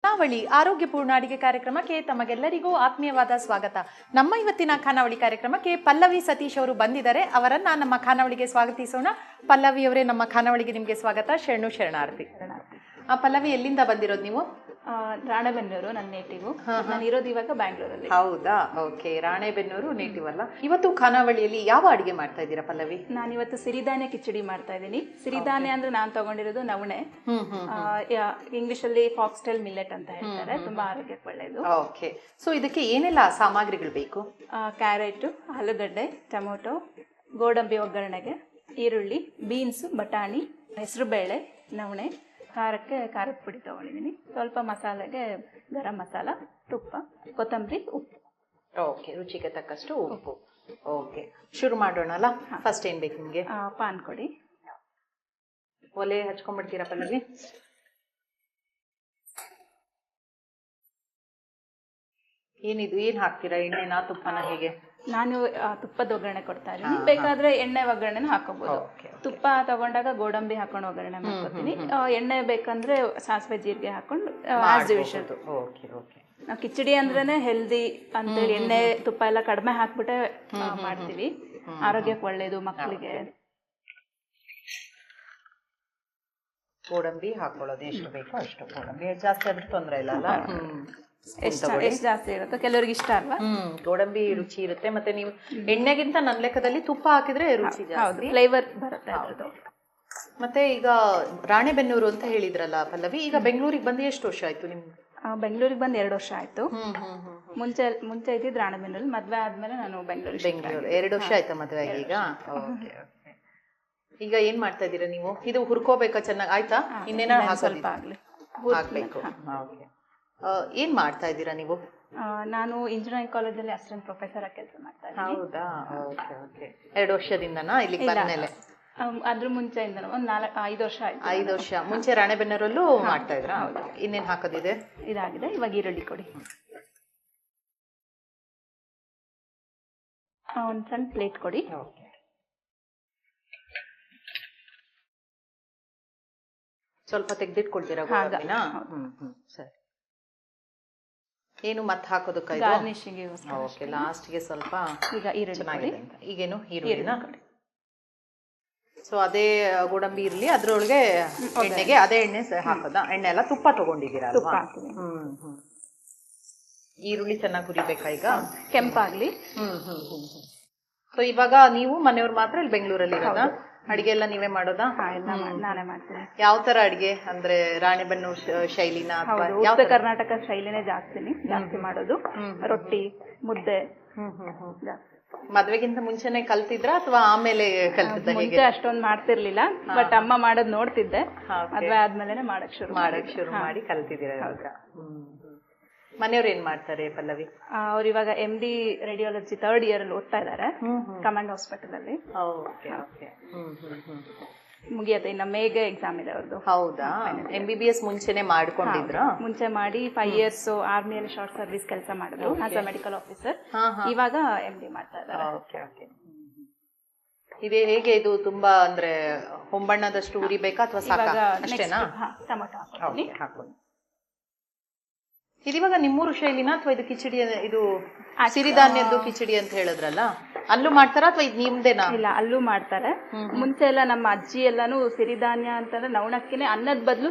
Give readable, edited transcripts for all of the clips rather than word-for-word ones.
ಖಾನಾವಳಿ ಆರೋಗ್ಯಪೂರ್ಣ ಅಡಿಗೆ ಕಾರ್ಯಕ್ರಮಕ್ಕೆ ತಮಗೆಲ್ಲರಿಗೂ ಆತ್ಮೀಯವಾದ ಸ್ವಾಗತ. ನಮ್ಮ ಇವತ್ತಿನ ಖಾನಾವಳಿ ಕಾರ್ಯಕ್ರಮಕ್ಕೆ ಪಲ್ಲವಿ ಸತೀಶ್ ಅವರು ಬಂದಿದ್ದಾರೆ. ಅವರನ್ನ ನಮ್ಮ ಖಾನಾವಳಿಗೆ ಸ್ವಾಗತಿಸೋಣ. ಪಲ್ಲವಿ ಅವರೇ, ನಮ್ಮ ಖಾನಾವಳಿಗೆ ನಿಮಗೆ ಸ್ವಾಗತ. ಶರಣಾರ್ಥಿ. ಪಲ್ಲವಿ, ಎಲ್ಲಿಂದ ಬಂದಿರೋದು ನೀವು? ರಾಣೆಬೆನ್ನೂರು ನನ್ನ ನೇಟಿವು. ನಾನು ಇರೋದು ಇವಾಗ ಬ್ಯಾಂಗ್ಳೂರಲ್ಲಿ. ಹೌದಾ? ಓಕೆ, ರಾಣೆಬೆನ್ನೂರು ನೇಟಿವ್ ಅಲ್ಲ. ಇವತ್ತು ಖಾನಾವಳಿಯಲ್ಲಿ ಯಾವ ಅಡಿಗೆ ಮಾಡ್ತಾ ಇದ್ದೀರಾ ಪಲ್ಲವಿ? ನಾನು ಇವತ್ತು ಸಿರಿಧಾನ್ಯ ಕಿಚಡಿ ಮಾಡ್ತಾ ಇದ್ದೀನಿ. ಸಿರಿಧಾನ್ಯ ಅಂದ್ರೆ ನಾನು ತಗೊಂಡಿರೋದು ನವಣೆ. ಇಂಗ್ಲಿಷ್ ಅಲ್ಲಿ ಫಾಕ್ಸ್ಟೈಲ್ ಮಿಲ್ಲೆಟ್ ಅಂತ ಹೇಳ್ತಾರೆ. ತುಂಬಾ ಆರೋಗ್ಯಕ್ಕೆ ಒಳ್ಳೆಯದು. ಓಕೆ, ಸೊ ಇದಕ್ಕೆ ಏನೆಲ್ಲ ಸಾಮಗ್ರಿಗಳು ಬೇಕು? ಕ್ಯಾರೆಟ್, ಆಲೂಗಡ್ಡೆ, ಟೊಮೊಟೊ, ಗೋಡಂಬಿ ಒಗ್ಗರಣೆಗೆ, ಈರುಳ್ಳಿ, ಬೀನ್ಸ್, ಬಟಾಣಿ, ಹೆಸರುಬೇಳೆ, ನವಣೆ, ಖಾರಕ್ಕೆ ಖಾರದ ಪುಡಿ ತಗೊಂಡಿದ್ದೀನಿ, ಸ್ವಲ್ಪ ಮಸಾಲೆಗೆ ಗರಂ ಮಸಾಲ, ತುಪ್ಪ, ಕೊತ್ತಂಬರಿ, ಉಪ್ಪು. ಓಕೆ, ರುಚಿಗೆ ತಕ್ಕಷ್ಟು ಉಪ್ಪು. ಓಕೆ, ಶುರು ಮಾಡೋಣ ಅಲ್ಲ? ಫಸ್ಟ್ ಏನ್ ಬೇಕು ನಿಮಗೆ? ಪಾನ್ ಕೊಡಿ. ಒಲೆ ಹಚ್ಕೊಂಡ್ಬಿಡ್ತೀರಾ ಪಲ್ಲವಿ? ಏನಿದು, ಏನ್ ಹಾಕ್ತೀರಾ? ಎಣ್ಣೆನಾ ತುಪ್ಪನ ಹೇಗೆ? ನಾನು ತುಪ್ಪದ ಒಗ್ಗರಣೆ ಕೊಡ್ತಾ ಇದ್ದೀನಿ. ಬೇಕಾದ್ರೆ ಎಣ್ಣೆ ಒಗ್ಗರಣೆನ ಹಾಕೋಬಹುದು. ತುಪ್ಪ ತಗೊಂಡಾಗ ಗೋಡಂಬಿ ಹಾಕೊಂಡು ಒಗ್ಗರಣೆ ಮಾಡ್ಕೊತೀನಿ. ಎಣ್ಣೆ ಬೇಕಂದ್ರೆ ಸಾಸಿವೆ ಜೀರಿಗೆ ಹಾಕೊಂಡು ಆಸ್ ಯೂಶುವಲ್. ನಾವು ಕಿಚಡಿ ಅಂದ್ರೇನೆ ಹೆಲ್ದಿ ಅಂತೇಳಿ ಎಣ್ಣೆ ತುಪ್ಪ ಎಲ್ಲ ಕಡಿಮೆ ಹಾಕ್ಬಿಟ್ಟೆ ಮಾಡ್ತೀವಿ. ಆರೋಗ್ಯಕ್ಕೆ ಒಳ್ಳೇದು, ಮಕ್ಕಳಿಗೆ. ಗೋಡಂಬಿ ಹಾಕೊಳ್ಳೋದು ಎಷ್ಟು ಬೇಕೋ ಅಷ್ಟು. ಗೋಡಂಬಿ ಜಾಸ್ತಿ ಆದ್ರೆ ತೊಂದರೆ ಇಲ್ಲ ಅಲ್ಲ? ಎಷ್ಟು ಜಾಸ್ತಿ ಇರುತ್ತೆ, ಕೆಲವರಿಗೆ ಇಷ್ಟ ಅಲ್ವಾ? ಗೋಡಂಬಿ ರುಚಿ ಇರುತ್ತೆ. ಮತ್ತೆ ನೀವು ಎಣ್ಣೆಗಿಂತ ನನ್ನ ಲೆಕ್ಕದಲ್ಲಿ ತುಪ್ಪ ಹಾಕಿದ್ರೆ ರುಚಿ ಜಾಸ್ತಿ, ಫ್ಲೇವರ್ ಬರುತ್ತೆ. ಮತ್ತೆ ಈಗ ರಾಣೆಬೆನ್ನೂರು ಅಂತ ಹೇಳಿದ್ರಲ್ಲ ಪಲ್ಲವಿ, ಈಗ ಬೆಂಗಳೂರಿಗೆ ಬಂದು ಎಷ್ಟು ವರ್ಷ ಆಯ್ತು ನಿಮ್ಗೆ? ಬೆಂಗಳೂರಿಗೆ ಬಂದು 2 ವರ್ಷ ಆಯ್ತು. ಮುಂಚೆ ಇದ್ದಿದ್ದು ರಾಣೆಬೆನ್ನೂರಲ್ಲಿ. ಮದ್ವೆ ಆದ್ಮೇಲೆ ನಾನು ಬೆಂಗಳೂರು 2 ವರ್ಷ ಆಯ್ತಾ ಮದ್ವೆ ಆಗಿ? ಈಗ ಈಗ ಏನ್ ಮಾಡ್ತಾ ಇದ್ದೀರಾ ನೀವು? ಇದು ಹುರ್ಕೋಬೇಕಾ ಚೆನ್ನಾಗಿ? ಆಯ್ತಾ? ಇನ್ನೇನ ಸ್ವಲ್ಪ ಹಾಕ್ಬೇಕು. ಏನ್ ಮಾಡ್ತಾ ಇದ್ದೀರಾ ನೀವು? ನಾನು ಇಂಜಿನಿಯರಿಂಗ್ ಕಾಲೇಜಲ್ಲಿ ಅಸಿಸ್ಟೆಂಟ್ ಪ್ರೊಫೆಸರ್ ಆಗಿ ಕೆಲಸ ಮಾಡ್ತಾ ಇದ್ದೀನಿ. ಹೌದಾ? Okay okay. 2 ವರ್ಷದಿಂದನಾ ಇಲ್ಲಿಗೆ ಬಂದ್ಮೇಲೆ? ಅದ್ರ ಮುಂಚೆಯಿಂದ ಒಂದು 5 ವರ್ಷ ಆಯ್ತು. 5 ವರ್ಷ ಮುಂಚೆ ರಾಣೆಬೆನ್ನೂರಲ್ಲೂ ಮಾಡ್ತಾ ಇದ್ರಾ? ಇನ್ನೇನ್ ಹಾಕೋದಿದೆ? ಇದಾಗಿದೆ. ಇವಾಗ ಈರುಳ್ಳಿ ಕೊಡಿ. ಒಂದು ಸಣ್ಣ ಪ್ಲೇಟ್ ಕೊಡಿ. ಸ್ವಲ್ಪ ತೆಗ್ದಿಟ್ಕೊಳ್ತೀರಾ? ಸರಿ. ಏನು ಮತ್ತೆ ಹಾಕೋದಕ್ಕೆ? ಗಾರ್ನಿಶಿಂಗ್. ಓಕೆ, ಲಾಸ್ಟ್ಗೆ ಸ್ವಲ್ಪ. ಈಗ ಈರುಳ್ಳಿ. ಈಗೇನು ಈರುಳ್ಳಿನ? ಸೊ ಅದೇ ಗೋಡಂಬಿ ಇರ್ಲಿ, ಅದ್ರೊಳಗೆ ಎಣ್ಣೆಗೆ ಅದೇ ಎಣ್ಣೆ ಹಾಕೋದಾ? ಎಣ್ಣೆ ಎಲ್ಲ ತುಪ್ಪ ತಗೊಂಡಿದ್ದೀರಾ? ಈರುಳ್ಳಿ ಚೆನ್ನಾಗಿ ಹುರಿಬೇಕಾ ಈಗ? ಕೆಂಪಾಗ್ಲಿ. ಸೊ ಇವಾಗ ನೀವು ಮನೆಯವ್ರು ಮಾತ್ರ ಇಲ್ಲಿ ಬೆಂಗಳೂರಲ್ಲಿ ಇರೋದಾ? ಅಡಿಗೆ ಎಲ್ಲ ನೀವೇ ಮಾಡೋದಾ? ನಾನೇ ಮಾಡ್ತೀನಿ. ಯಾವ ತರ ಅಡಿಗೆ ಅಂದ್ರೆ ರಾಣೆಬೆನ್ನೂರು ಶೈಲಿನ? ಉತ್ತರ ಕರ್ನಾಟಕ ಶೈಲಿನೇ ಜಾಸ್ತಿ ಮಾಡೋದು. ರೊಟ್ಟಿ, ಮುದ್ದೆ. ಮದ್ವೆಗಿಂತ ಮುಂಚೆನೆ ಕಲ್ತಿದ್ರ ಅಥವಾ ಆಮೇಲೆ ಕಲ್ತಿದ್ದ? ಮುಂಚೆ ಅಷ್ಟೊಂದು ಮಾಡ್ತಿರ್ಲಿಲ್ಲ, ಬಟ್ ಅಮ್ಮ ಮಾಡೋದ್ ನೋಡ್ತಿದ್ದೆ. ಮದ್ವೆ ಆದ್ಮೇಲೆ ಮಾಡಕ್ ಶುರು ಮಾಡಿ ಕಲ್ತಿದ್ದೀರ. ಮನೆಯವ್ರು ಏನ್ ಮಾಡ್ತಾರೆ ಪಲ್ಲವಿ? ಅವ್ರು ಇವಾಗ MD ರೇಡಿಯಾಲಜಿ 3rd ಇಯರ್ ಅಲ್ಲಿ ಓದ್ತಾ ಇದಾರೆ, ಕಮಾಂಡ್ ಹಾಸ್ಪಿಟಲ್ ಅಲ್ಲಿ. ಮುಗಿಯತ್ತೆ, ಇನ್ನ ಮೇಗೆ ಎಕ್ಸಾಮ್ ಇದೆ ಅವ್ರದ್ದು. ಹೌದಾ? MBBS ಮುಂಚೆನೆ ಮಾಡ್ಕೊಂಡಿದ್ರ? ಮುಂಚೆ ಮಾಡಿ 5 years ಆರ್ಮಿಯಲ್ಲಿ ಶಾರ್ಟ್ ಸರ್ವಿಸ್ ಕೆಲಸ ಮಾಡಿದ್ರು ಆಸ್ ಅ ಮೆಡಿಕಲ್ ಆಫೀಸರ್. ಇವಾಗ MD ಮಾಡ್ತಾ ಇದ್ದಾರೆ. ಇದೇ ಹೇಗೆ ಇದು ತುಂಬಾ ಅಂದ್ರೆ ಹೊಂಬಣ್ಣದಷ್ಟು ಉರಿಬೇಕಾ ಅಥವಾ ಸಾಕಾ? ಅಷ್ಟೇನಾ? ಟೊಮೊಟೊ ಹಾಕೊಂಡು. ಇದಿವಾಗ ನಿಮ್ಮೂರು ಶೈಲಿನ ಅಥವಾ ಇದು ಕಿಚಡಿ? ಇದು ಸಿರಿಧಾನ್ಯದ್ದು ಕಿಚಡಿ ಅಂತ ಹೇಳಿದ್ರಲ್ಲ, ಅಲ್ಲೂ ಮಾಡ್ತಾರ ಅಥವಾ ಇದು ನಿಮ್ದೇನಾ? ಇಲ್ಲ, ಅಲ್ಲೂ ಮಾಡ್ತಾರೆ. ಮುಂಚೆ ಎಲ್ಲ ನಮ್ಮ ಅಜ್ಜಿ ಎಲ್ಲಾನು ಸಿರಿಧಾನ್ಯ ಅಂತಂದ್ರೆ ನವಣಕ್ಕಿನೇ ಅನ್ನದ ಬದಲು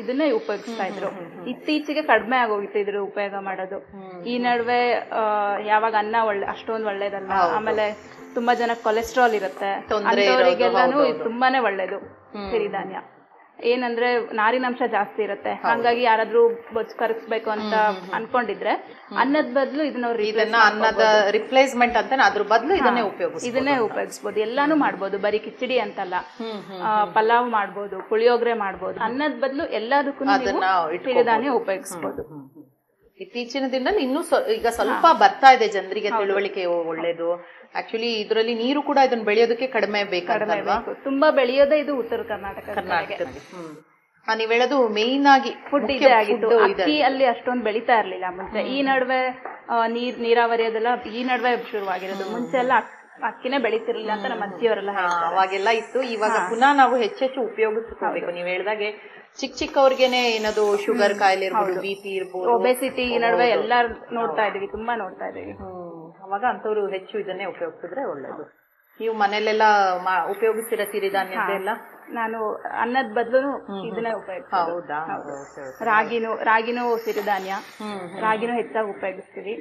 ಇದನ್ನೇ ಉಪಯೋಗಿಸ್ತಾ ಇದ್ರು. ಇತ್ತೀಚೆಗೆ ಕಡಿಮೆ ಆಗೋಗಿತ್ತು ಇದ್ರ ಉಪಯೋಗ ಮಾಡೋದು. ಈ ನಡುವೆ ಯಾವಾಗ ಅನ್ನ ಅಷ್ಟೊಂದು ಒಳ್ಳೇದಲ್ಲ, ಆಮೇಲೆ ತುಂಬಾ ಜನ ಕೊಲೆಸ್ಟ್ರಾಲ್ ಇರುತ್ತೆ, ಅಂತವರಿಗೆಲ್ಲಾನು ತುಂಬಾನೇ ಒಳ್ಳೇದು ಸಿರಿಧಾನ್ಯ. ಏನಂದ್ರೆ ನಾರಿನಾಂಶ ಜಾಸ್ತಿ ಇರುತ್ತೆ. ಹಂಗಾಗಿ ಯಾರಾದ್ರೂ ಬೊಜ್ಜು ಕರಗಿಸ್ಬೇಕು ಅಂತ ಅನ್ಕೊಂಡಿದ್ರೆ ಅನ್ನದ ಬದಲು ಅನ್ನದ ರಿಪ್ಲೇಸ್ಮೆಂಟ್ ಅಂತ ಅದ್ರ ಬದಲು ಇದನ್ನೇ ಉಪಯೋಗಿಸಬಹುದು. ಎಲ್ಲಾನು ಮಾಡ್ಬೋದು, ಬರೀ ಕಿಚಡಿ ಅಂತಲ್ಲ. ಪಲಾವ್ ಮಾಡ್ಬೋದು, ಪುಳಿಯೋಗರೆ ಮಾಡ್ಬೋದು. ಅನ್ನದ ಬದಲು ಎಲ್ಲದಕ್ಕೂ ಸಿರಿಧಾನ್ಯ ಉಪಯೋಗಿಸಬಹುದು. ಇತ್ತೀಚಿನ ದಿನದಲ್ಲಿ ಇನ್ನೂ ಈಗ ಸ್ವಲ್ಪ ಬರ್ತಾ ಇದೆ ಜನರಿಗೆ ತಿಳುವಳಿಕೆ. ಒಳ್ಳೇದು. ಆಕ್ಚುಲಿ ಇದರಲ್ಲಿ ನೀರು ಕೂಡ ಇದನ್ನ ಬೆಳೆಯೋದಕ್ಕೆ ಕಡಿಮೆ ಬೇಕು. ತುಂಬಾ ಬೆಳೆಯೋದೇ ಇದು ಉತ್ತರ ಕರ್ನಾಟಕದಲ್ಲಿ. ನೀವ್ ಹೇಳೋದು ಮೇನ್ ಆಗಿ ಫುಡ್ ಇದೆ ಆಗಿತ್ತು. ಅಕ್ಕಿ ಅಲ್ಲಿ ಅಷ್ಟೊಂದು ಬೆಳೀತಾ ಇರ್ಲಿಲ್ಲ ಮುಂಚೆ. ಈ ನಡುವೆ ನೀರಾವರಿ ಅದೆಲ್ಲ ಈ ನಡುವೆ ಶುರುವಾಗಿರೋದು. ಮುಂಚೆ ಎಲ್ಲ ಅಕ್ಕಿನೇ ಬೆಳೀತಿರ್ಲಿಲ್ಲ ಅಂತ ನಮ್ಮ ಅಜ್ಜಿಯವರೆಲ್ಲ ಅವಾಗೆಲ್ಲ ಇತ್ತು. ಇವಾಗ ಪುನಃ ನಾವು ಹೆಚ್ಚೆಚ್ಚು ಉಪಯೋಗಿಸ್ಕೋಬೇಕು. ನೀವ್ ಹೇಳ್ದಾಗೆ ಚಿಕ್ಕ ಚಿಕ್ಕವ್ರಿಗೆನೆ ಏನದು ಶುಗರ್ ಕಾಯಿಲೆ ಇರ್ಬೋದು, BP ಇರ್ಬೋದು, ಒಬೆಸಿಟಿ ಈ ನಡುವೆ ಎಲ್ಲ ನೋಡ್ತಾ ಇದೀವಿ, ತುಂಬಾ ನೋಡ್ತಾ ಇದೀವಿ. ಅವಾಗ ಅಂತವ್ರು ಹೆಚ್ಚು ಇದನ್ನೇ ಉಪಯೋಗಿಸಿದ್ರೆ ಒಳ್ಳೇದು. ನೀವು ಮನೇಲೆಲ್ಲ ಉಪಯೋಗಿಸ್ತೀರಾ ಸಿರಿಧಾನ್ಯದೆಲ್ಲ? ನಾನು ಅನ್ನದ ಬದಲು ಇದನ್ನೇ ಉಪಯೋಗಿಸ್ತೀನಿ. ಹೌದಾ? ರಾಗಿನೂ ಸಿರಿಧಾನ್ಯ, ರಾಗಿನೂ ಹೆಚ್ಚಾಗಿ ಉಪಯೋಗಿಸ್ತೀವಿ.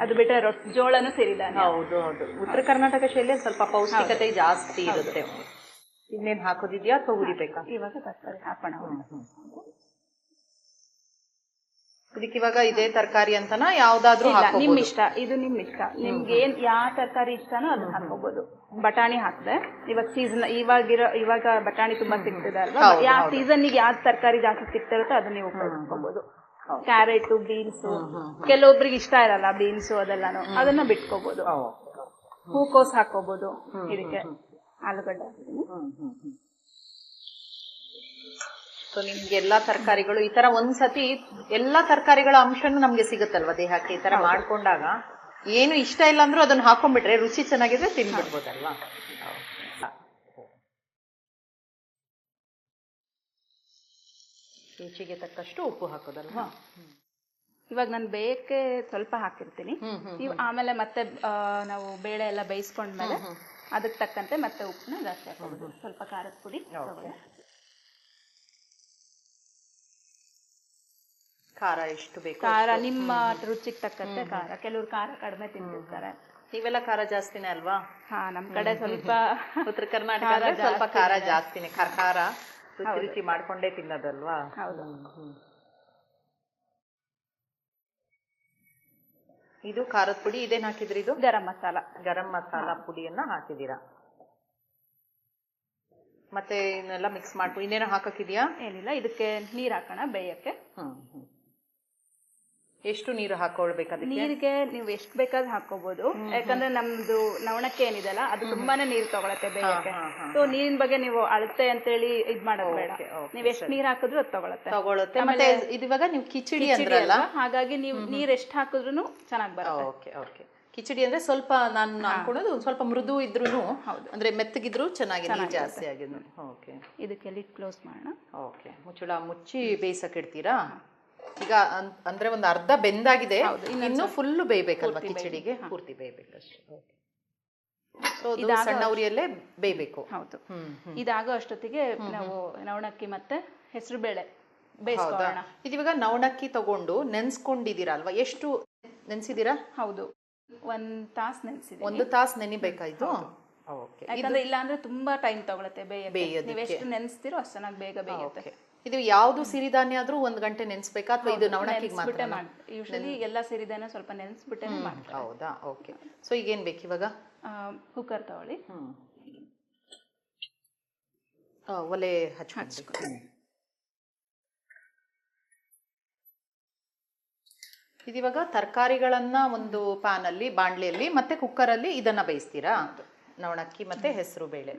ಅದು ಬಿಟ್ಟರೆ ಜೋಳನು ಸಿರಿಧಾನ್ಯ. ಹೌದು ಹೌದು. ಉತ್ತರ ಕರ್ನಾಟಕ ಶೈಲಿಯಲ್ಲಿ ಸ್ವಲ್ಪ ಪೌಷ್ಟಿಕತೆ ಜಾಸ್ತಿ ಇರುತ್ತೆ. ಇನ್ನೇನ್ ಹಾಕೋದಿದ್ಯಾ ಅಥವಾ ಹುರಿಬೇಕಾ? ಇವಾಗ ತರಕಾರಿ ಹಾಕೋಣ. ಇದಕ್ಕೆ ಇವಾಗ ಇದೇ ತರಕಾರಿ ಅಂತನಾ ಯಾವ್ದಾದ್ರು? ನಿಮ್ ಇಷ್ಟ, ಇದು ನಿಮ್ ಇಷ್ಟ. ನಿಮ್ಗೆ ಯಾವ ತರಕಾರಿ ಇಷ್ಟನೋ ಅದನ್ನ ಹಾಕೋಬಹುದು. ಬಟಾಣಿ ಹಾಕಿದೆ ಇವಾಗ ಸೀಸನ್, ಇವಾಗ ಬಟಾಣಿ ತುಂಬಾ ಸಿಗ್ತದೆ ಅಲ್ವಾ, ಯಾವ ಸೀಸನ್ಗೆ ಯಾವ ತರಕಾರಿ ಜಾಸ್ತಿ ಸಿಗ್ತಿರುತ್ತೋ ಅದನ್ನ ನೀವು ಉಪಯೋಗಿಸ್ಕೋಬಹುದು. ಕ್ಯಾರೆಟ್, ಬೀನ್ಸ್, ಕೆಲವೊಬ್ರಿಗೆ ಇಷ್ಟ ಇರಲ್ಲ ಬೀನ್ಸ್ ಅದೆಲ್ಲಾನು, ಅದನ್ನ ಬಿಟ್ಕೋಬಹುದು. ಹೂಕೋಸ್ ಹಾಕೋಬಹುದು. ಇದಕ್ಕೆ ಆಲೂಗಡ್ಡೆ ಸೊ ನಿಮ್ಗೆ ಎಲ್ಲಾ ತರಕಾರಿಗಳು ಈ ತರ ಒಂದ್ಸತಿ ಎಲ್ಲಾ ತರಕಾರಿಗಳ ಅಂಶನೂ ನಮ್ಗೆ ಸಿಗುತ್ತಲ್ವಾ ದೇಹಕ್ಕೆ. ಈ ತರ ಮಾಡ್ಕೊಂಡಾಗ ಏನು ಇಷ್ಟ ಇಲ್ಲ ಅಂದ್ರೂ ಅದನ್ನ ಹಾಕೊಂಡ್ಬಿಟ್ರೆ ರುಚಿ ಚೆನ್ನಾಗಿದ್ರೆ ತಿನ್ಬಿಡ್ಬೋದಲ್ವಾ. ರುಚಿಗೆ ತಕ್ಕಷ್ಟು ಉಪ್ಪು ಹಾಕೋದಲ್ವಾ. ಇವಾಗ ನಾನು ಬೇಯಕ್ಕೆ ಸ್ವಲ್ಪ ಹಾಕಿರ್ತೀನಿ. ನೀವು ಆಮೇಲೆ ಮತ್ತೆ ನಾವು ಬೇಳೆ ಎಲ್ಲ ಬೇಯಿಸ್ಕೊಂಡ್ಮೇಲೆ ಅದಕ್ಕೆ ತಕ್ಕಂತೆ ಮತ್ತೆ ಉಪ್ಪನ್ನ ಜಾಸ್ತಿ ಹಾಕೋಬಹುದು. ಸ್ವಲ್ಪ ಖಾರದ ಪುಡಿ, ಖಾರ ಎಷ್ಟು ಬೇಕು ಖಾರ ನಿಮ್ಮ ರುಚಿಗೆ ತಕ್ಕಂತೆ ಖಾರ. ಕೆಲವರು ಖಾರ ಕಡಿಮೆ ತಿಂತಿರ್ತಾರೆ. ನೀವೆಲ್ಲ ಖಾರ ಜಾಸ್ತಿನೇ ಅಲ್ವಾ? ನಮ್ ಕಡೆ ಸ್ವಲ್ಪ ಉತ್ತರ ಕರ್ನಾಟಕ ಸ್ವಲ್ಪ ಖಾರ ಜಾಸ್ತಿನೇ. ಖಾರ ರುಚಿ ಮಾಡ್ಕೊಂಡೇ ತಿನ್ನೋದಲ್ವಾ. ಹೌದು. ಇದು ಖಾರದ ಪುಡಿ. ಇದೇನ್ ಹಾಕಿದ್ರಿ? ಇದು ಗರಂ ಮಸಾಲ ಪುಡಿಯನ್ನ ಹಾಕಿದೀರಾ. ಮತ್ತೆ ಇನ್ನೆಲ್ಲ ಮಿಕ್ಸ್ ಮಾಡ್ಕೊಂಡು ಇನ್ನೇನೋ ಹಾಕಕ್ಕಿದ್ಯಾ? ಏನಿಲ್ಲ, ಇದಕ್ಕೆ ನೀರ್ ಹಾಕೋಣ ಬೇಯಕ್ಕೆ. ಎಷ್ಟು ನೀರು ಹಾಕೊಳ್ಬೇಕು? ನೀರಿಗೆ ನೀವು ಎಷ್ಟು ಬೇಕಾದ್ರೂ ಹಾಕೋಬಹುದು. ಯಾಕಂದ್ರೆ ನಮ್ದು ನವಣಕ್ಕೆ ಏನಿದೆಲ್ಲ ಅದು ತುಂಬಾನೇ ನೀರು ತಗೊಳತ್ತೆ ಬೇಯಕ್ಕೆ. ಸೊ ನೀರಿನ ಬಗ್ಗೆ ನೀವು ಅಳತೆ ಅಂತೇಳಿ ಇದ್ ಮಾಡೋದು ಬೇಡ. ನೀವ್ ಎಷ್ಟು ನೀರ್ ಹಾಕಿದ್ರು ಅದು ತಗೊಳತ್ತೆ. ಮತ್ತೆ ಇವಾಗ ನೀವು ಕಿಚಡಿ ಅಂದ್ರಲ್ಲ, ಹಾಗಾಗಿ ನೀವು ನೀರ್ ಎಷ್ಟು ಹಾಕಿದ್ರು ಚೆನ್ನಾಗಿ ಬರುತ್ತೆ. ಕಿಚಡಿ ಅಂದ್ರೆ ಸ್ವಲ್ಪ ನಾನು ಅನ್ಕೊಳ್ಳೋದು ಸ್ವಲ್ಪ ಮೃದು ಇದ್ರೂ, ಅಂದ್ರೆ ಮೆತ್ತಗಿದ್ರು ಚೆನ್ನಾಗಿ ನೀರು ಜಾಸ್ತಿ ಆಗಿದ್ರು. ಇದಕ್ಕೆ ಲಿಡ್ ಕ್ಲೋಸ್ ಮಾಡೋಣ. ಮುಚ್ಚಳ ಮುಚ್ಚಿ ಬೇಯಿಸಕ್ ಇಡ್ತೀರಾ? ಈಗ ಅಂದ್ರೆ ಒಂದು ಅರ್ಧ ಬೆಂದಾಗಿದೆ, ಇನ್ನು ಫುಲ್ ಬೇಯ್ಬೇಕಲ್ವಾ ಕಿಚಡಿಗೆ? ಪೂರ್ತಿ ಬೇಯ್ಬೇಕಷ್ಟೇ. ಸಣ್ಣ ಉರಿಯಲ್ಲೇ ಬೇಯ್ಬೇಕು. ಹೌದು. ಇದಾಗೋ ಅಷ್ಟೊತ್ತಿಗೆ ನಾವು ನವಣಕ್ಕಿ ಮತ್ತೆ ಹೆಸರು ಬೇಳೆ ಬೇಯಿಸ್ಕೊಳ್ಳೋಣ. ಇದಿವಾಗ ನವಣಕ್ಕಿ ತಗೊಂಡು ನೆನ್ಸ್ಕೊಂಡಿದ್ದೀರಾ ಅಲ್ವಾ? ಎಷ್ಟು ನೆನ್ಸಿದೀರಾ? ಹೌದು, 1 ತಾಸು ನೆನ್ಸಿದೀನಿ. 1 ತಾಸು ನೆನಿಬೇಕಾಯ್ತು? ಯಾಕಂದ್ರೆ ಇಲ್ಲ ಅಂದ್ರೆ ತುಂಬಾ ಟೈಮ್ ತಗೊಳತ್ತೆ ಬೇಯೋದಕ್ಕೆ. ನೀವು ಎಷ್ಟು ನೆನ್ಸ್ತಿರೋ ಅಷ್ಟು ಚೆನ್ನಾಗಿ ಬೇಗ ಬೇಯುತ್ತೆ. ಇದು ಯಾವ್ದು ಸಿರಿಧಾನ್ಯ ಆದ್ರೂ 1 ಗಂಟೆ ನೆನ್ಸ್ಬೇಕಾ ಅಥವಾ ಇದು ನವಣಕ್ಕಿ ಮಾತ್ರ? ಯೂಶಲಿ ಎಲ್ಲ ಸಿರಿಧಾನ್ಯ ಸ್ವಲ್ಪ ನೆನ್ಸ್ಬಿಟ್ಟೆ ಮಾಡ್ತಾರೆ. ಹೌದಾ? ಓಕೆ. ಸೊ ಈಗೇನ್ ಬೇಕು ಇವಾಗ? ಕುಕ್ಕರ್ ತಗೊಳ್ಳಿ. ಒಲೆ ಹಚ್ಕೊಂಡು ಇದಿವಾಗ ತರಕಾರಿಗಳನ್ನ ಒಂದು ಪ್ಯಾನ್ ಅಲ್ಲಿ, ಬಾಣ್ಲಿಯಲ್ಲಿ ಮತ್ತೆ ಕುಕ್ಕರ್ ಅಲ್ಲಿ ಇದನ್ನ ಬೇಯಿಸ್ತೀರಾ? ನವಣಕ್ಕಿ ಮತ್ತೆ ಹೆಸರು ಬೇಳೆ.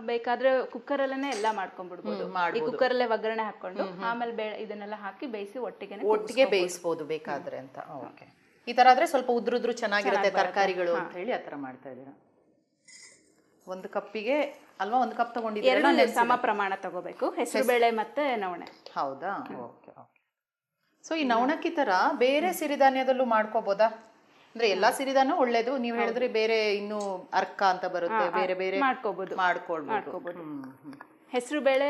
ಬೇಕಾದ್ರೆ ಕುಕ್ಕರ್ ಅಲ್ಲೇನೆ ಎಲ್ಲ ಮಾಡ್ಕೊಂಡ್ಬಿಡ್ಬೋದು. ಈ ಕುಕ್ಕರ್ ಅಲ್ಲೇ ಒಗ್ಗರಣೆ ಹಾಕೊಂಡು ಆಮೇಲೆ ಬೇಳೆ ಇದನ್ನೆಲ್ಲ ಹಾಕಿ ಬೇಯಿಸಿ ಒಟ್ಟಿಗೆ ಬೇಯಿಸಬಹುದು ಬೇಕಾದ್ರೆ ಅಂತ. ಓಕೆ. ಈ ತರ ಆದ್ರೆ ಸ್ವಲ್ಪ ಉದ್ರುದ್ರು ಚೆನ್ನಾಗಿರುತ್ತೆ ತರಕಾರಿಗಳು ಅಂತ ಹೇಳಿ ಆತರ ಮಾಡ್ತಾ ಇದೀರಾ. 1 ಕಪ್ಪಿಗೆ ಅಲ್ವಾ? 1 ಕಪ್ ತಗೊಂಡಿದ್ದೀರಾ? ಸಮ ಪ್ರಮಾಣ ತಗೋಬೇಕು, ಹೆಸರು ಬೇಳೆ ಮತ್ತೆ ನವಣೆ. ಹೌದಾ? ಓಕೆ. ಸೊ ಈ ನವಣಕ್ಕಿ ತರ ಬೇರೆ ಸಿರಿಧಾನ್ಯದಲ್ಲೂ ಮಾಡ್ಕೋಬಹುದಾ? ಅಂದ್ರೆ ಎಲ್ಲಾ ಸಿರಿಧಾನ್ಯ ಒಳ್ಳೇದು, ನೀವು ಹೇಳಿದ್ರೆ ಬೇರೆ ಇನ್ನು ಅರ್ಕ ಅಂತ ಬರುತ್ತೆ, ಬೇರೆ ಬೇರೆ ಮಾಡ್ಕೊಳ್ಬಹುದು. ಹೆಸರು ಬೇಳೆ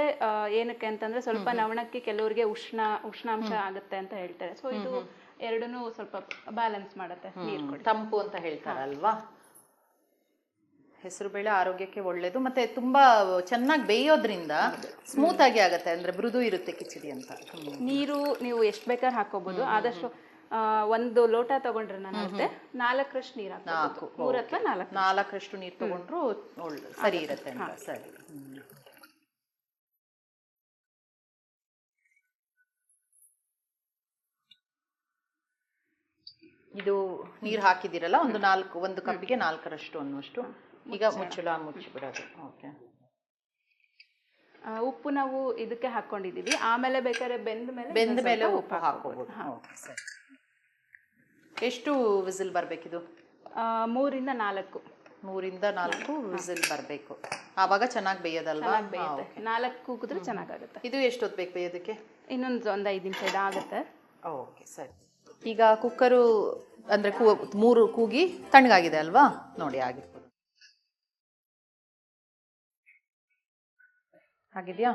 ಏನಕ್ಕೆ ಅಂತಂದ್ರೆ ಸ್ವಲ್ಪ ನವಣಕ್ಕಿ ಕೆಲವರಿಗೆ ಉಷ್ಣಾಂಶ ಆಗುತ್ತೆ ಅಂತ ಹೇಳ್ತಾರೆ. ಸೊ ಇದು ಎರಡನ್ನೂ ಸ್ವಲ್ಪ ಬ್ಯಾಲೆನ್ಸ್ ಮಾಡುತ್ತೆ. ತಂಪು ಅಂತ ಹೇಳ್ತಾರಲ್ವಾ? ಹೆಸರು ಬೇಳೆ ಆರೋಗ್ಯಕ್ಕೆ ಒಳ್ಳೇದು, ಮತ್ತೆ ತುಂಬಾ ಚೆನ್ನಾಗಿ ಬೇಯೋದ್ರಿಂದ ಸ್ಮೂತ್ ಆಗಿ ಆಗತ್ತೆ, ಅಂದ್ರೆ ಮೃದು ಇರುತ್ತೆ ಕಿಚಡಿ ಅಂತ. ನೀರು ನೀವು ಎಷ್ಟು ಬೇಕಾದ್ರೆ ಹಾಕೋಬಹುದು. ಆದಷ್ಟು 1 ಲೋಟ ತಗೊಂಡ್ರೆ ನಾನು ಅಷ್ಟೇ 4ರಷ್ಟು ನೀರು ಹಾಕಬೇಕು. 3 ಅಥವಾ 4ರಷ್ಟು ನೀರು ತಗೊಂಡ್ರು ಸರಿ ಇರುತ್ತೆ ಅಂತ. ಸರಿ. ಇದು ನೀರು ಹಾಕಿದಿರಲ್ಲ, ಒಂದು ಕಪ್ಪಿಗೆ 4ರಷ್ಟು ಅನ್ನುವಷ್ಟು. ಈಗ ಮುಚ್ಚಳ ಮುಚ್ಚಿಬಿಡೋದು. ಓಕೆ. ಉಪ್ಪು ನಾವು ಇದಕ್ಕೆ ಹಾಕೊಂಡಿದೀವಿ, ಆಮೇಲೆ ಬೇಕಾದ್ರೆ ಬೆಂದ ಮೇಲೆ ಉಪ್ಪು ಹಾಕೋಬಹುದು. ಎಷ್ಟು ವಿಸಿಲ್ ಬರ್ಬೇಕಿದು? 3 ರಿಂದ 4. 3ರಿಂದ 4 ವಿಸಿಲ್ ಬರಬೇಕು, ಆವಾಗ ಚೆನ್ನಾಗಿ ಬೇಯೋದಲ್ವಾ? ಬೇಯುತ್ತೆ. 4 ಕೂಗಿದ್ರೆ ಚೆನ್ನಾಗಾಗುತ್ತೆ. ಇದು ಎಷ್ಟೊತ್ತು ಬೇಕು ಬೇಯೋದಕ್ಕೆ? ಇನ್ನೊಂದು 5 ನಿಮಿಷ ಇದಾಗುತ್ತೆ. ಓಕೆ ಸರಿ. ಈಗ ಕುಕ್ಕರು ಅಂದರೆ 3 ಕೂಗಿ ತಣ್ಣಗಾಗಿದೆ ಅಲ್ವಾ? ನೋಡಿ ಆಗಿರ್ಬೋದು. ಆಗಿದೆಯಾ?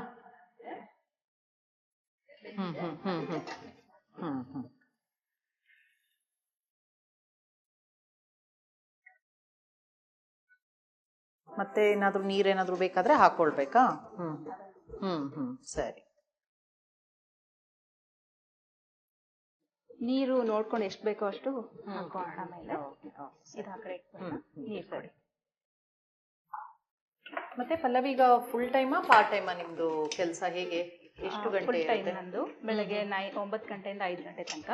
ಮತ್ತೆ ಏನಾದರೂ ನೀರೇನಾದರೂ ಬೇಕಾದ್ರೆ ಹಾಕೊಳ್ಬೇಕಾ? ಸರಿ. ನೀರು ನೋಡ್ಕೊಂಡು ಎಷ್ಟು ಬೇಕೋ ಅಷ್ಟು ಹಾಕೋಣ. ಮೇಲೆ ಇದು ಹಾಕಿ ನೀರು ಕೊಡಿ. ಮತ್ತೆ ಪಲ್ಲವಿ, ಈಗ ಫುಲ್ ಟೈಮಾ ಪಾರ್ಟ್ ಟೈಮಾ ನಿಮ್ದು ಕೆಲಸ? ಹೇಗೆ, ಎಷ್ಟು ಗಂಟೆ? ಫುಲ್ ಟೈಮ್ ನಂದು. ಬೆಳಗ್ಗೆ 9 ಗಂಟೆಯಿಂದ 5 ಗಂಟೆ ತನಕ.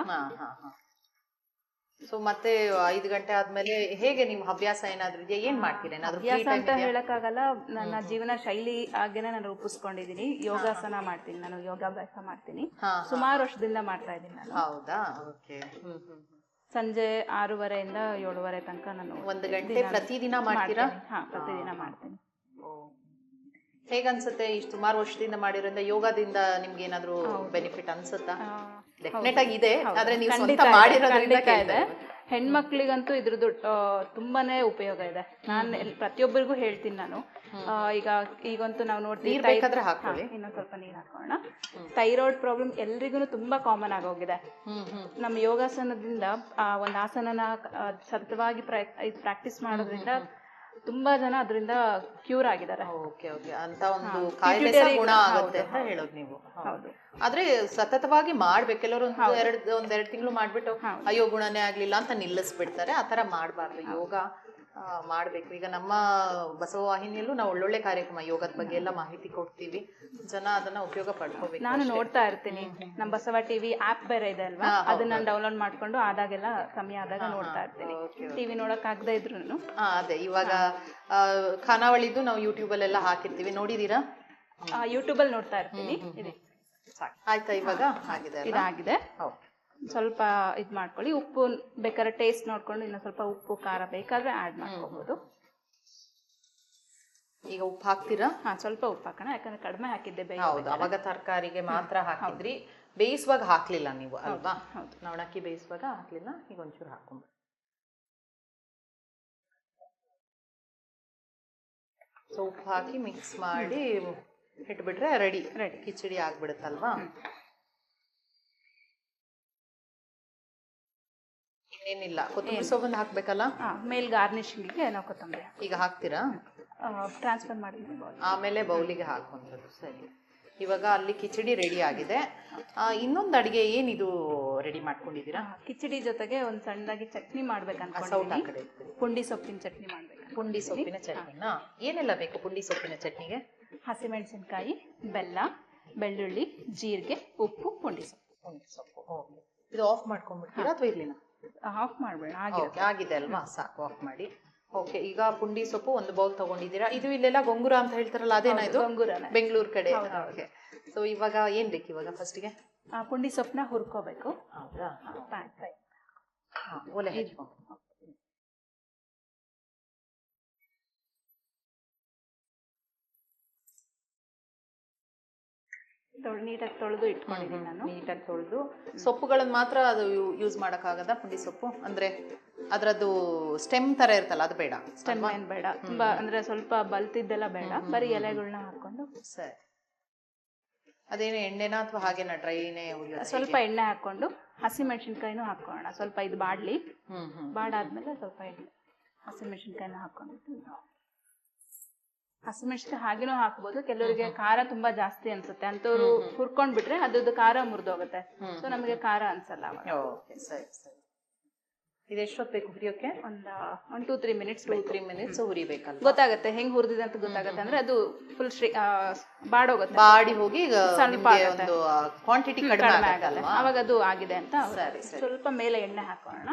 ಸೊ ಮತ್ತೆ 5 ಗಂಟೆ ಆದ್ಮೇಲೆ ಹೇಗೆ ನೀವು ಅಭ್ಯಾಸ ಏನಾದ್ರು ಇದೆಯಾ? ಏನ್ ಮಾಡ್ತೀರಾ? ಏನಾದ್ರು ಅಭ್ಯಾಸ ಅಂತ ಹೇಳಕ್ಕಾಗಲ್ಲ, ನನ್ನ ಜೀವನ ಶೈಲಿ ಹಾಗೇನೆ ನಾನು ರೂಪಿಸ್ಕೊಂಡಿದೀನಿ. ಯೋಗಾಸನ ಮಾಡ್ತೀನಿ, ನಾನು ಯೋಗಾಭ್ಯಾಸ ಮಾಡ್ತೀನಿ. ಸುಮಾರು ವರ್ಷದಿಂದ ಮಾಡ್ತಾ ಇದ್ದೀನಿ ನಾನು. ಹೌದಾ? ಓಕೆ. ಸಂಜೆ 6:30 ಇಂದ 7:30 ತನಕ ನಾನು 1 ಗಂಟೆ ಪ್ರತಿದಿನ ಮಾಡ್ತೀರಾ? ಪ್ರತಿದಿನ ಮಾಡ್ತೀನಿ. ಹೇಗನ್ಸುತ್ತೆ? ಇಷ್ಟು ಸುಮಾರು ವರ್ಷದಿಂದ ಮಾಡಿರೋದ್ರಿಂದ ಯೋಗದಿಂದ ನಿಮ್ಗೆ ಏನಾದ್ರು ಬೆನಿಫಿಟ್ ಅನ್ಸುತ್ತಾ? ಡೆಫಿನೆಟ್ ಆಗಿ ಇದೆ, ಆದ್ರೆ ನೀವು ಸ್ವಂತ ಮಾಡಿರೋದ್ರಿಂದ ಇದೆ. ಹೆಣ್ಮಕ್ಳಿಗಂತೂ ಇದ್ರದ್ದು ತುಂಬಾನೇ ಉಪಯೋಗ ಇದೆ. ನಾನು ಪ್ರತಿಯೊಬ್ಬರಿಗೂ ಹೇಳ್ತೀನಿ ನಾನು. ಈಗಂತೂ ನಾವು ನೋಡ್ತೀವಿ, ಇನ್ನೊಂದು ಸ್ವಲ್ಪ ನೀರು ಹಾಕೋಣ. ಥೈರಾಯ್ಡ್ ಪ್ರಾಬ್ಲಮ್ ಎಲ್ರಿಗೂ ತುಂಬಾ ಕಾಮನ್ ಆಗೋಗಿದೆ. ನಮ್ಮ ಯೋಗಾಸನದಿಂದ ಒಂದು ಆಸನನ ಸತತವಾಗಿ ಪ್ರಾಕ್ಟೀಸ್ ಮಾಡೋದ್ರಿಂದ ತುಂಬಾ ಜನ ಅದರಿಂದ ಕ್ಯೂರ್ ಆಗಿದ್ದಾರೆ. ಅಂತ ಒಂದು ಕಾಯಿಲೆ ಗುಣ ಆಗುತ್ತೆ ಅಂತ ಹೇಳೋದು ನೀವು. ಹೌದು. ಆದ್ರೆ ಸತತವಾಗಿ ಮಾಡ್ಬೇಕು. ಕೆಲವರು ಒಂದೆರಡು ತಿಂಗಳು ಮಾಡ್ಬಿಟ್ಟು ಅಯ್ಯೋ ಗುಣನೇ ಆಗ್ಲಿಲ್ಲ ಅಂತ ನಿಲ್ಲಿಸ್ಬಿಡ್ತಾರೆ. ಆತರ ಮಾಡ್ಬಾರ್ದು. ಯೋಗ ಮಾಡ್ಬೇಕು. ಈಗ ನಮ್ಮ ಬಸವ ವಾಹಿನಿಯಲ್ಲೂ ನಾವು ಒಳ್ಳೊಳ್ಳೆ ಕಾರ್ಯಕ್ರಮ ಯೋಗದ ಬಗ್ಗೆ ಎಲ್ಲ ಮಾಹಿತಿ ಕೊಡ್ತೀವಿ. ಜನ ಅದನ್ನ ಉಪಯೋಗ ಪಡ್ಕೋಬೇಕು. ನಾನು ನೋಡ್ತಾ ಇರ್ತೀನಿ. ನಮ್ಮ ಬಸವ ಟಿವಿ ಆಪ್ ಬೇರೆ ಇದೆ ಅಲ್ವಾ, ಅದನ್ನ ಡೌನ್ಲೋಡ್ ಮಾಡ್ಕೊಂಡು ಆದಾಗೆಲ್ಲ ಸಮಯ ಆದಾಗ ನೋಡ್ತಾ ಇರ್ತೀನಿ. ಟಿವಿ ನೋಡಕ್ ಆಗದೆ ಇದ್ರು ಅದೇ ಇವಾಗ ಖಾನಾವಳಿದು ನಾವು ಯೂಟ್ಯೂಬ್ ಅಲ್ಲೆಲ್ಲ ಹಾಕಿರ್ತೀವಿ, ನೋಡಿದೀರಾ? ಯೂಟ್ಯೂಬ್ ಅಲ್ಲಿ ನೋಡ್ತಾ ಇರ್ತೀನಿ. ಆಯ್ತಾ? ಇವಾಗ ಆಗಿದೆ, ಇದಾಗಿದೆ. ಸ್ವಲ್ಪ ಇದು ಮಾಡ್ಕೊಳ್ಳಿ. ಉಪ್ಪು ಬೇಕಾದ್ರೆ ಟೇಸ್ಟ್ ನೋಡ್ಕೊಂಡು ಇನ್ನೂ ಸ್ವಲ್ಪ ಉಪ್ಪು ಖಾರ ಬೇಕಾದ್ರೆ ಆಡ್ ಮಾಡ್ಕೋಬಹುದು. ಈಗ ಉಪ್ಪು ಹಾಕ್ತೀರಾ? ಸ್ವಲ್ಪ ಉಪ್ಪು ಹಾಕೋಣ, ಯಾಕಂದ್ರೆ ಕಡಿಮೆ ಹಾಕಿದ್ದೆ. ಹೌದು, ಅವಾಗ ತರಕಾರಿಗೆ ಮಾತ್ರ ಹಾಕಿದ್ರಿ, ಬೇಯಿಸುವಾಗ ಹಾಕ್ಲಿಲ್ಲ ನೀವು ಅಲ್ವಾ? ನವಣಕ್ಕಿ ಬೇಯಿಸುವಾಗ ಹಾಕ್ಲಿಲ್ಲ. ಈಗ ಒಂಚೂರು ಹಾಕೊಂಡ್ರಿ. ಸೊ ಉಪ್ಪು ಹಾಕಿ ಮಿಕ್ಸ್ ಮಾಡಿ ಇಟ್ಬಿಟ್ರೆ ರೆಡಿ ಕಿಚಡಿ ಆಗ್ಬಿಡುತ್ತಲ್ವಾ? ಏನಿಲ್ಲ, ಕೊತ್ತಂಬರಿ ಸೊಪ್ಪನ್ನು ಹಾಕ್ಬೇಕಲ್ಲ ಮೇಲ್ ಗಾರ್ನಿಶಿಂಗಿಗೆ. ನಾವು ಕೊತ್ತಂಬರಿ ಈಗ ಹಾಕ್ತೀರಾ? ಟ್ರಾನ್ಸ್ಫರ್ ಮಾಡಿ ಆಮೇಲೆ ಬೌಲಿಗೆ ಹಾಕುವಂಥದ್ದು. ಸರಿ, ಇವಾಗ ಅಲ್ಲಿ ಕಿಚಡಿ ರೆಡಿ ಆಗಿದೆ. ಇನ್ನೊಂದು ಅಡಿಗೆ ಏನಿದು ರೆಡಿ ಮಾಡ್ಕೊಂಡಿದ್ದೀರಾ? ಕಿಚಡಿ ಜೊತೆಗೆ ಒಂದು ಸಣ್ಣದಾಗಿ ಚಟ್ನಿ ಮಾಡ್ಬೇಕಂತ. ಪುಂಡಿ ಸೊಪ್ಪಿನ ಚಟ್ನಿ ಮಾಡ್ಬೇಕು. ಪುಂಡಿ ಸೊಪ್ಪಿನ ಚಟ್ನಿನ ಏನೆಲ್ಲ ಬೇಕು ಪುಂಡಿ ಸೊಪ್ಪಿನ ಚಟ್ನಿಗೆ? ಹಸಿಮೆಣಸಿನಕಾಯಿ, ಬೆಲ್ಲ, ಬೆಳ್ಳುಳ್ಳಿ, ಜೀರಿಗೆ, ಉಪ್ಪು, ಪುಂಡಿ ಸೊಪ್ಪು. ಇದು ಆಫ್ ಮಾಡ್ಕೊಂಡ್ಬಿಡ್ತೀರಾ ಅಥವಾ ಇರ್ಲಿನ? ಆಫ್ ಮಾಡ್ಬೇಡ, ಆಗಿದೆ ಅಲ್ವಾ? ಸಾಕು, ಆಫ್ ಮಾಡಿ. ಓಕೆ, ಈಗ ಪುಂಡಿ ಸೊಪ್ಪು 1 ಬೌಲ್ ತಗೊಂಡಿದ್ದೀರಾ. ಇದು ಇಲ್ಲೆಲ್ಲ ಗೊಂಗುರ ಅಂತ ಹೇಳ್ತಾರಲ್ಲ, ಅದೇನಾ ಇದು? ಬೆಂಗಳೂರು ಕಡೆ. ಓಕೆ, ಸೊ ಇವಾಗ ಏನ್ ಬೇಕು? ಇವಾಗ ಫಸ್ಟ್ಗೆ ಪುಂಡಿ ಸೊಪ್ಪನ್ನ ಹುರ್ಕೋಬೇಕು. ಹೌದಾ? ಒಲೆ ಹಚ್ಕೊಂಡು ನೀಟಾಗಿ ತೊಳೆದು ಇಟ್ಕೊಂಡಿದ್ದೀನಿ ನಾನು. ನೀಟಾಗಿ ತೊಳೆದು ಸೊಪ್ಪುಗಳನ್ನ ಮಾತ್ರ ಅದು ಯೂಸ್ ಮಾಡೋಕ್ಕಾಗದ? ಪುಂಡಿ ಸೊಪ್ಪು ಅಂದ್ರೆ ಅದ್ರದ್ದು ಸ್ಟೆಮ್ ತರ ಇರ್ತಲ್ಲ, ಅದು ಬೇಡ? ಸ್ಟೆಮ್ ಏನ್ ಬೇಡ, ತುಂಬಾ ಅಂದ್ರೆ ಸ್ವಲ್ಪ ಬಲ್ತಿದ್ದೆಲ್ಲ ಬೇಡ, ಬರೀ ಎಲೆಗಳನ್ನ ಹಾಕೊಂಡು. ಸರಿ, ಅದೇನು ಎಣ್ಣೆನಾ ಅಥವಾ ಹಾಗೇನಾ ಡ್ರೈನೇ? ಸ್ವಲ್ಪ ಎಣ್ಣೆ ಹಾಕೊಂಡು ಹಸಿಮೆಣಸಿನ್ಕಾಯಿನೂ ಹಾಕೋಣ. ಸ್ವಲ್ಪ ಇದು ಬಾಡ್ಲಿ, ಬಾಡಾದ್ಮೇಲೆ ಸ್ವಲ್ಪ ಎಣ್ಣೆ ಹಸಿಮೆಣಸಿನ್ಕಾಯಿನ ಹಾಕೊಂಡ್ಬಿಟ್ಟು. ಹಸಿಮೆಣಸಿನಕಾಯಿ ಹಾಗೇನೂ ಹಾಕ್ಬೋದು. ಕೆಲವರಿಗೆ ಖಾರ ತುಂಬಾ ಜಾಸ್ತಿ ಅನ್ಸುತ್ತೆ, ಅಂತವ್ರು ಹುರ್ಕೊಂಡ್ ಬಿಟ್ರೆ ಅದ್ರದ್ದು ಖಾರ ಮುರಿದೋಗುತ್ತೆ. ಸೊ ನಮಗೆ ಖಾರ ಅನ್ಸಲ್ಲ ಅವಾಗ. ಸರಿ ಸರಿ. ಇದೆಷ್ಟೊತ್ತು ಬೇಕು ಹುರಿಯೋಕೆ? ಒಂದು 2-3 ಮಿನಿಟ್ಸ್. 2-3 ಮಿನಿಟ್ಸ್ ಹುರಿಬೇಕಲ್ಲ? ಗೊತ್ತಾಗುತ್ತೆ ಹೆಂಗ್ ಹುರಿದಿದೆ ಅಂತ ಗೊತ್ತಾಗುತ್ತೆ. ಅಂದ್ರೆ ಅದು ಫುಲ್ ಬಾಡೋಗುತ್ತೆ, ಬಾಡಿ ಹೋಗಿ ಸ್ವಲ್ಪ ಒಂದು ಕ್ವಾಂಟಿಟಿ ಕಡಿಮೆ ಆಗಲ್ಲ, ಅವಾಗ ಅದು ಆಗಿದೆ ಅಂತ. ಸರಿ, ಸ್ವಲ್ಪ ಮೇಲೆ ಎಣ್ಣೆ ಹಾಕೋಣ.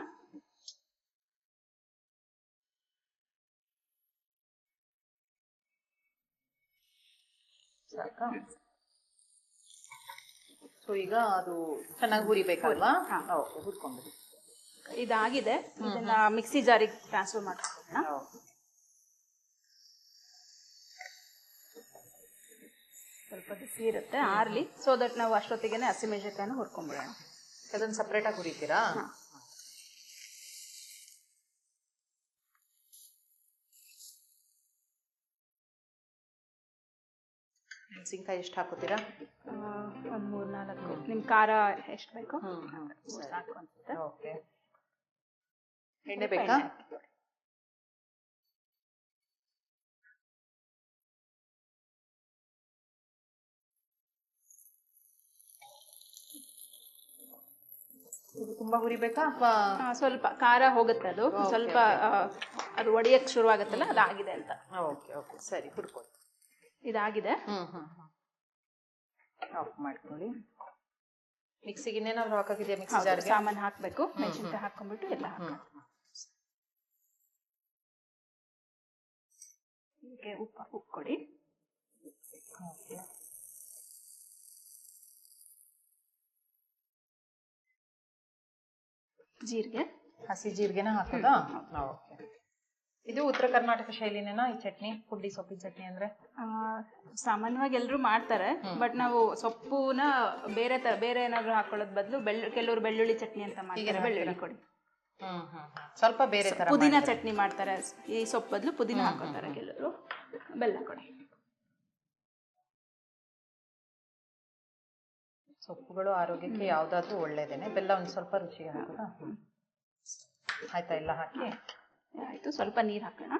ಸೊ ಈಗ ಅದು ಚೆನ್ನಾಗಿ ಹುರಿಬೇಕಲ್ವಾ? ಹುರ್ಕೊಂಡ್ಬಿಡಿ. ಇದಾಗಿದೆ, ಇದನ್ನ ಮಿಕ್ಸಿ ಜಾರಿಗೆ ಟ್ರಾನ್ಸ್ಫರ್ ಮಾಡ್ಕೊಳ್ಳೋಣ. ಸ್ವಲ್ಪ ಬಿಸಿ ಇರುತ್ತೆ ಆರ್ಲಿ, ಸೊ ದಟ್ ನಾವು ಅಷ್ಟೊತ್ತಿಗೆ ಹಸಿಮೆಣಸಿನಕಾಯಿನ ಹುರ್ಕೊಂಡ್ಬಿಡೋಣ. ಅದನ್ನ ಸಪ್ರೇಟಾಗಿ ಹುರಿತೀರಾ? ಮೆಣಸಿನ್ಕಾಯಿ ಎಷ್ಟು ಹಾಕೋತೀರಾ? ಒಂದು 3-4. ನಿಮ್ ಖಾರ ಎಷ್ಟು ಬೇಕೋ ಸಾಕು ಅನ್ಸುತ್ತೆ. ಓಕೆ. ಎಣ್ಣೆ ಬೇಕಾ? ತುಂಬಾ ಹುರಿಬೇಕಾ ಅಥವಾ ಸ್ವಲ್ಪ ಖಾರ ಹೋಗುತ್ತೆ, ಅದು ಸ್ವಲ್ಪ ಅದು ಒಡೆಯಕ್ಕೆ ಶುರು ಆಗುತ್ತಲ್ಲ, ಅದಾಗಿದೆ ಅಂತ. ಓಕೆ ಓಕೆ ಸರಿ, ಹುರ್ಕೊಳ್ಳಿ. ಇದಾಗಿದೆ. ಆಫ್ ಮಾಡ್ಕೊಳ್ಳಿ. ಮಿಕ್ಸಿಗೆ ಇನ್ನೇನಾದ್ರು ಹಾಕಿದೆಯಾ? ಮಿಕ್ಸಿ ಜಾರ್ಗೆ ಸಾಮಾನು ಹಾಕಬೇಕು, ಮೆಣಸಿನಕಾಯಿ ಹಾಕೊಂಡ್ಬಿಟ್ಟು ಎಲ್ಲ ಹೀಗೆ ಉಪ್ಪು ಕೊಡಿ. ಜೀರಿಗೆ, ಹಸಿ ಜೀರಿಗೆನ ಹಾಕೋದಾ? ಓಕೆ. ಇದು ಉತ್ತರ ಕರ್ನಾಟಕ ಶೈಲಿನೇನಾ ಈ ಚಟ್ನಿ, ಪುಂಡಿ ಸೊಪ್ಪಿನ ಚಟ್ನಿ ಅಂದ್ರೆ? ಸಾಮಾನ್ಯವಾಗಿ ಎಲ್ಲರೂ ಮಾಡ್ತಾರೆ, ಬಟ್ ನಾವು ಸೊಪ್ಪುನ ಬೇರೆ ಏನಾದ್ರು ಹಾಕೊಳ್ಳೋದ್ ಬದಲು ಕೆಲವರು ಬೆಳ್ಳುಳ್ಳಿ ಚಟ್ನಿ ಅಂತ ಮಾಡ್ತಾರೆ. ಬೆಳ್ಳುಳ್ಳಿ ಕೊಡಿ. ಸ್ವಲ್ಪ ಬೇರೆ ತರ ಪುದೀನ ಚಟ್ನಿ ಮಾಡ್ತಾರೆ, ಈ ಸೊಪ್ಪು ಬದಲು ಪುದೀನ ಹಾಕೋತಾರೆ ಕೆಲವರು. ಬೆಲ್ಲ ಕೊಡಿ. ಸೊಪ್ಪುಗಳು ಆರೋಗ್ಯಕ್ಕೆ ಯಾವ್ದಾದ್ರು ಒಳ್ಳೇದೇನೆ. ಬೆಲ್ಲ ಒಂದ್ ಸ್ವಲ್ಪ ರುಚಿಗೆ ಹಾಕೋದಾ? ಆಯ್ತಾ? ಎಲ್ಲ ಹಾಕಿ ಆಯ್ತು. ಸ್ವಲ್ಪ ನೀರು ಹಾಕೋಣ.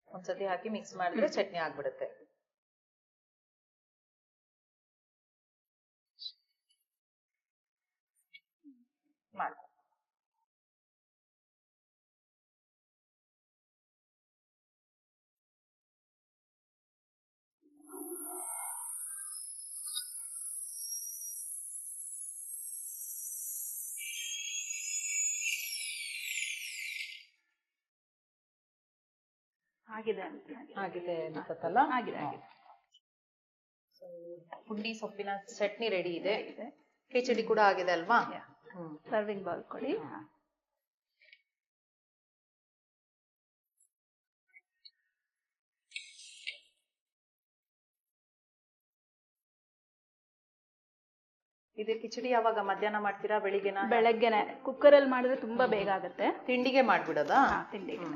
ಒಂದ್ಸತಿ ಹಾಕಿ ಮಿಕ್ಸ್ ಮಾಡಿದ್ರೆ ಚಟ್ನಿ ಆಗ್ಬಿಡುತ್ತೆ. ಮಾಡಿ ಆಗಿದೆ ಅನ್ಸತ್ತಲ್ಲ? ಆಗಿದೆ. ಪುಂಡಿ ಸೊಪ್ಪಿನ ಚಟ್ನಿ ರೆಡಿ ಇದೆ. ಕಿಚಡಿ ಕೂಡ ಆಗಿದೆ ಅಲ್ವಾ? ಸರ್ವಿಂಗ್ ಬೌಲ್ ಕೊಡಿ. ಇದು ಕಿಚಡಿ ಯಾವಾಗ? ಮಧ್ಯಾಹ್ನ ಮಾಡ್ತೀರಾ ಬೆಳಿಗ್ಗೆನ? ಬೆಳಗ್ಗೆನೆ. ಕುಕ್ಕರ್ ಅಲ್ಲಿ ಮಾಡಿದ್ರೆ ತುಂಬಾ ಬೇಗ ಆಗುತ್ತೆ. ತಿಂಡಿಗೆ ಮಾಡ್ಬಿಡೋದಾ? ತಿಂಡಿಗೆ.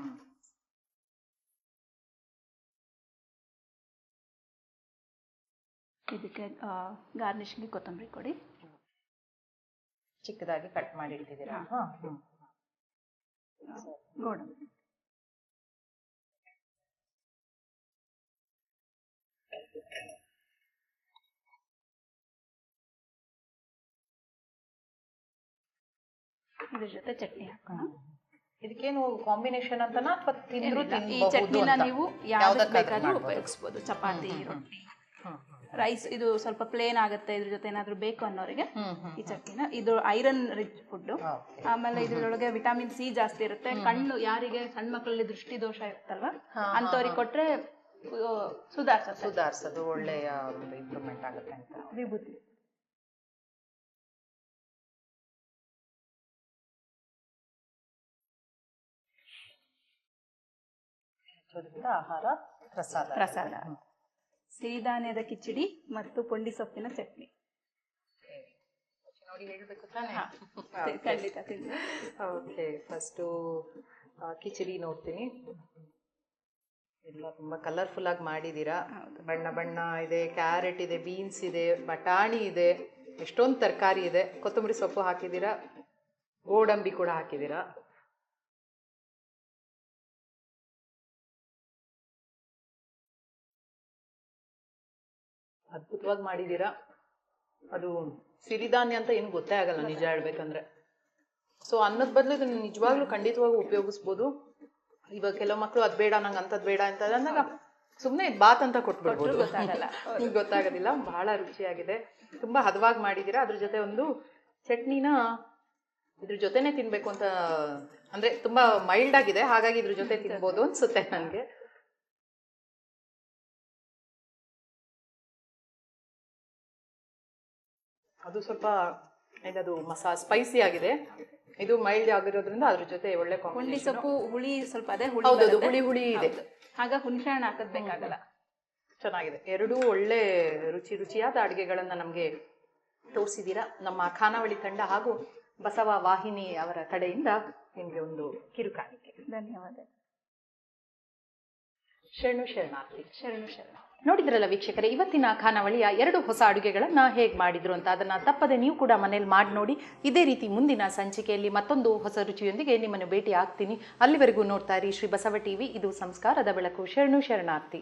ಇದಕ್ಕೆ ಗಾರ್ನಿಷ್ಗೆ ಕೊತ್ತಂಬರಿ ಕೊಡಿ. ಚಿಕ್ಕದಾಗಿ ಕಟ್ ಮಾಡಿ ಇಟ್ಟಿದ್ದೀರಾ? ಗೋಡಂಬಿ. ಇದ್ರ ಜೊತೆ ಚಟ್ನಿ ಹಾಕೋಣ. ಇದಕ್ಕೇನು ಕಾಂಬಿನೇಷನ್ ಅಂತನಾ ಅಥವಾ ತಿಂದ್ರು ಈ ಚಟ್ನಿನ ನೀವು ಯಾವ್ದಕ್ಕೆ ಬೇಕಾದ್ರೂ ಉಪಯೋಗಿಸಬಹುದು. ಚಪಾತಿ, ರೊಟ್ಟಿ, ರೈಸ್. ಇದು ಸ್ವಲ್ಪ ಪ್ಲೇನ್ ಆಗುತ್ತೆ, ಇದ್ರ ಜೊತೆ ಏನಾದ್ರು ಬೇಕು ಅನ್ನೋರಿಗೆ ಈ ಚಟ್ನಿನ. ಇದು ಐರನ್ ರಿಚ್ ಫುಡ್. ಆಮೇಲೆ ಇದ್ರೊಳಗೆ ವಿಟಮಿನ್ ಸಿ ಜಾಸ್ತಿ ಇರುತ್ತೆ. ಕಣ್ಣು, ಯಾರಿಗೆ ಸಣ್ಣ ಮಕ್ಕಳಲ್ಲಿ ದೃಷ್ಟಿ ದೋಷ ಇರುತ್ತಲ್ವಾ, ಅಂತವ್ರಿಗೆ ಕೊಟ್ರೆ ಸುಧಾರಿಸೋದು ಒಳ್ಳೆಯ ಇಂಪ್ರೂವ್ಮೆಂಟ್ ಆಗುತ್ತೆ ಅಂತ. ವಿಭೂತಿ. ಆಹಾರ ಪ್ರಸಾದ. ಸಿರಿಧಾನ್ಯದ ಕಿಚಡಿ ಮತ್ತು ಪುಂಡಿ ಸೊಪ್ಪಿನ ಚಟ್ನಿ. ನೋಡಿ ಹೇಳ್ಬೇಕು ತಾನೆ? ಖಂಡಿತ ತಿಂಡಿ. ಓಕೆ, ಫಸ್ಟು ಕಿಚಡಿ ನೋಡ್ತೀನಿ. ಎಲ್ಲ ತುಂಬಾ ಕಲರ್ಫುಲ್ ಆಗಿ ಮಾಡಿದೀರಾ. ಬಣ್ಣ ಬಣ್ಣ ಇದೆ, ಕ್ಯಾರೆಟ್ ಇದೆ, ಬೀನ್ಸ್ ಇದೆ, ಬಟಾಣಿ ಇದೆ, ಎಷ್ಟೊಂದು ತರಕಾರಿ ಇದೆ, ಕೊತ್ತಂಬರಿ ಸೊಪ್ಪು ಹಾಕಿದೀರಾ, ಗೋಡಂಬಿ ಕೂಡ ಹಾಕಿದೀರಾ. ಅದ್ಭುತವಾಗಿ ಮಾಡಿದೀರಾ. ಅದು ಸಿರಿಧಾನ್ಯ ಅಂತ ಏನು ಗೊತ್ತೇ ಆಗಲ್ಲ ನಿಜ ಹೇಳ್ಬೇಕಂದ್ರೆ. ಸೊ ಅನ್ನದ ಬದಲು ಇದನ್ನ ನಿಜವಾಗ್ಲೂ ಖಂಡಿತವಾಗೂ ಉಪಯೋಗಿಸ್ಬೋದು. ಇವಾಗ ಕೆಲವು ಮಕ್ಕಳು ಅದ್ ಬೇಡ, ನಂಗೆ ಅಂತದ್ ಬೇಡ ಅಂತ ಅಂದಾಗ ಸುಮ್ಮನೆ ಬಾತ್ ಅಂತ ಕೊಟ್ಬಿಡ್ಬೋದು, ಗೊತ್ತಾಗೋದಿಲ್ಲ. ಬಹಳ ರುಚಿಯಾಗಿದೆ, ತುಂಬಾ ಹದವಾಗಿ ಮಾಡಿದೀರಾ. ಅದ್ರ ಜೊತೆ ಒಂದು ಚಟ್ನಿನ ಇದ್ರ ಜೊತೆನೆ ತಿನ್ಬೇಕು ಅಂತ, ಅಂದ್ರೆ ತುಂಬಾ ಮೈಲ್ಡ್ ಆಗಿದೆ, ಹಾಗಾಗಿ ಇದ್ರ ಜೊತೆ ತಿನ್ಬೋದು ಅನ್ಸುತ್ತೆ ನನ್ಗೆ. ಅದು ಸ್ವಲ್ಪ ಇದದು ಸ್ಪೈಸಿ ಆಗಿದೆ. ಇದು ಮೈಲ್ಡ್ ಆಗಿರೋದ್ರಿಂದ ಅದ್ರ ಜೊತೆ ಒಳ್ಳೆ ಹುಳಿ ಕಾಂಬಿನೇಷನ್. ಸೊಪ್ಪು ಹುಳಿ ಸ್ವಲ್ಪ ಅದೇ ಹುಳಿ ಹೌದೌದು, ಬರುತ್ತೆ. ಹುಳಿ ಹುಳಿ ಇದೆ. ಆಗ ಹುಣಸೆ ಹಣ್ಣು ಹಾಕೋದ್ ಬೇಕಾಗಲ್ಲ. ಚೆನ್ನಾಗಿದೆ. ಎರಡೂ ಒಳ್ಳೆ ರುಚಿಯಾದ ಅಡುಗೆಗಳನ್ನ ನಮಗೆ ತೋರಿಸಿದ್ದೀರಾ. ನಮ್ಮ ಖಾನಾವಳಿ ತಂಡ ಹಾಗೂ ಬಸವ ವಾಹಿನಿ ಅವರ ಕಡೆಯಿಂದ ನಿಮಗೆ ಒಂದು ಕಿರುಕಾಣಿಕೆ. ಧನ್ಯವಾದ. ಶರಣಾರ್ಥಿ. ಶರಣ. ನೋಡಿದ್ರಲ್ಲ ವೀಕ್ಷಕರೇ, ಇವತ್ತಿನ ಖಾನಾವಳಿಯ 2 ಹೊಸ ಅಡುಗೆಗಳನ್ನ ಹೇಗೆ ಮಾಡಿದ್ರು ಅಂತ. ಅದನ್ನ ತಪ್ಪದೆ ನೀವು ಕೂಡ ಮನೇಲಿ ಮಾಡಿ ನೋಡಿ. ಇದೇ ರೀತಿ ಮುಂದಿನ ಸಂಚಿಕೆಯಲ್ಲಿ ಮತ್ತೊಂದು ಹೊಸ ರುಚಿಯೊಂದಿಗೆ ನಿಮ್ಮನ್ನು ಭೇಟಿ ಆಗ್ತೀನಿ. ಅಲ್ಲಿವರೆಗೂ ನೋಡ್ತಾ ಇರಿ ಶ್ರೀ ಬಸವ ಟಿವಿ. ಇದು ಸಂಸ್ಕಾರದ ಬೆಳಕು. ಶರಣಾರ್ಥಿ.